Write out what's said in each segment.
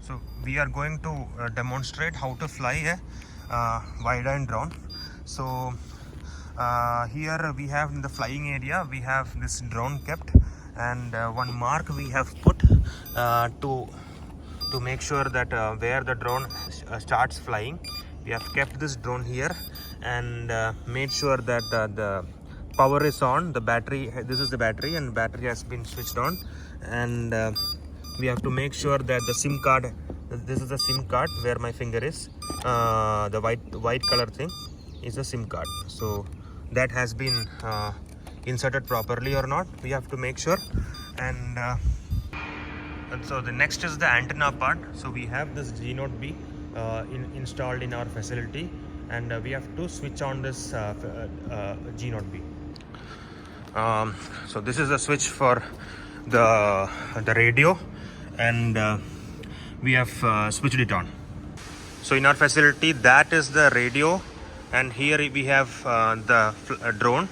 So we are going to demonstrate how to fly a wide-end drone. So here we have in the flying area, we have this drone kept, and one mark we have put to make sure that where the drone starts flying. We have kept this drone here and made sure that the power is on. The battery, this is the battery, and battery has been switched on, and we have to make sure that the SIM card, this is the SIM card where my finger is, the white color thing is the SIM card. So that has been inserted properly or not, we have to make sure. And so the next is the antenna part. So we have this G0B installed in our facility, and we have to switch on this G0B. So this is the switch for the radio, and we have switched it on. So in our facility, that is the radio, and here we have the drone.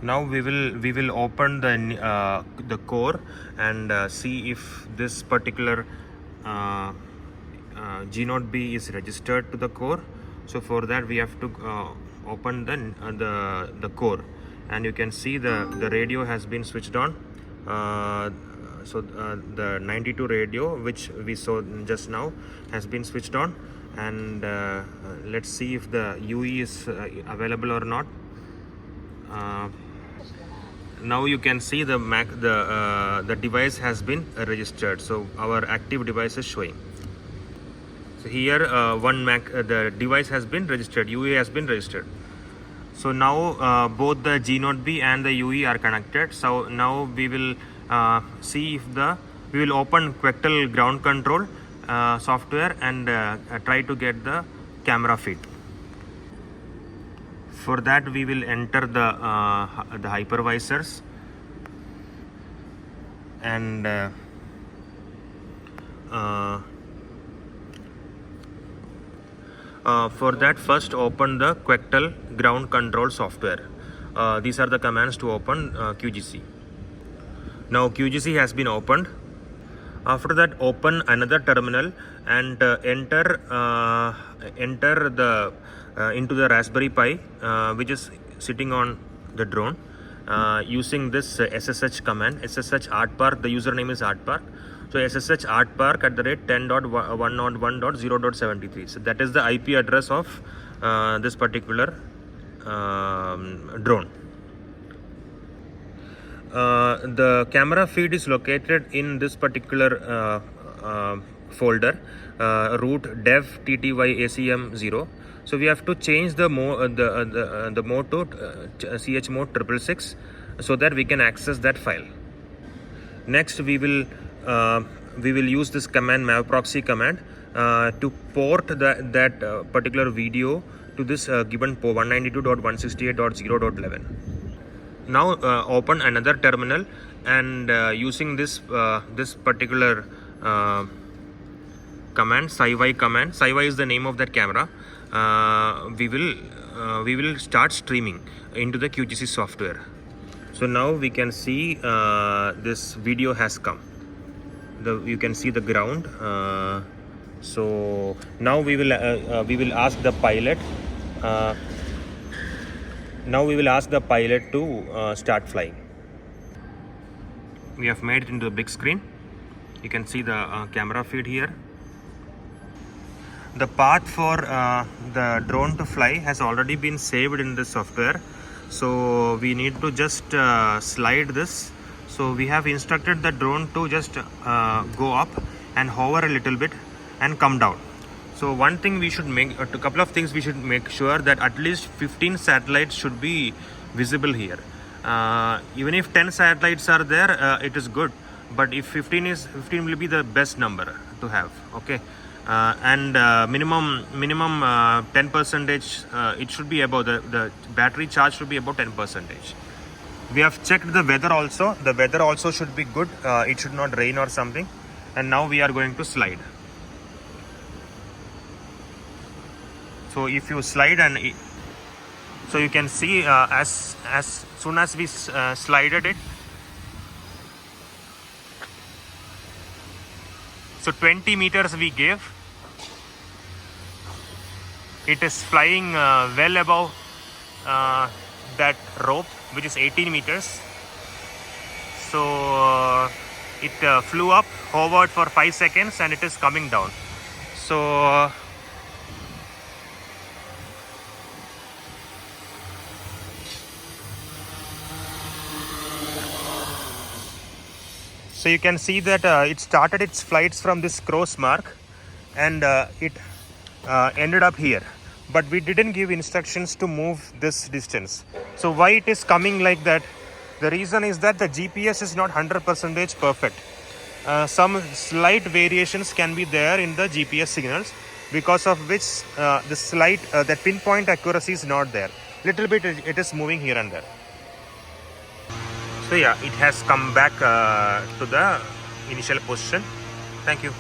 Now we will open the core and see if this particular G0B is registered to the core. So for that we have to open the core, and you can see the radio has been switched on. So the 92 radio, which we saw just now, has been switched on, and let's see if the UE is available or not. Now you can see the device has been registered, so our active device is showing. So here the device has been registered, UE has been registered. So now both the G0B and the UE are connected. So now we will see if we will open Quectel ground control software and try to get the camera feed. For that we will enter the hypervisors, and for that first open the Quectel ground control software. These are the commands to open QGC. Now QGC has been opened. After that, open another terminal and enter into the Raspberry Pi, which is sitting on the drone, using this SSH command, SSH artpark. The username is artpark. So SSH artpark @10.101.0.73. So that is the IP address of this particular drone. The camera feed is located in this particular folder, root dev ttyacm0. So we have to change the mode to chmode 666 so that we can access that file. Next we will use this command, mavproxy command, to port that particular video to this given port 192.168.0.11. Now open another terminal, and using this particular command, sci-fi command. Sci-fi is the name of that camera. We will start streaming into the QGC software. So now we can see this video has come. You can see the ground. So now we will ask the pilot. Now we will ask the pilot to start flying. We have made it into the big screen. You can see the camera feed here. The path for the drone to fly has already been saved in the software. So we need to just slide this. So we have instructed the drone to just go up and hover a little bit and come down. So one thing we should make, a couple of things we should make sure that at least 15 satellites should be visible here. Even if 10 satellites are there, it is good. But if 15 will be the best number to have. Okay. And minimum 10%, it should be above the battery charge should be about 10%. We have checked the weather also. The weather also should be good. It should not rain or something. And now we are going to slide. So if you slide, and so you can see as soon as we slided it, So 20 meters we gave. It is flying well above that rope, which is 18 meters. So it flew up, hovered for 5 seconds, and it is coming down. So so you can see that it started its flights from this cross mark, and it ended up here, but we didn't give instructions to move this distance. So why it is coming like that? The reason is that the GPS is not 100% perfect. Some slight variations can be there in the GPS signals, because of which the slight that pinpoint accuracy is not there. Little bit it is moving here and there. So yeah, it has come back to the initial position. Thank you.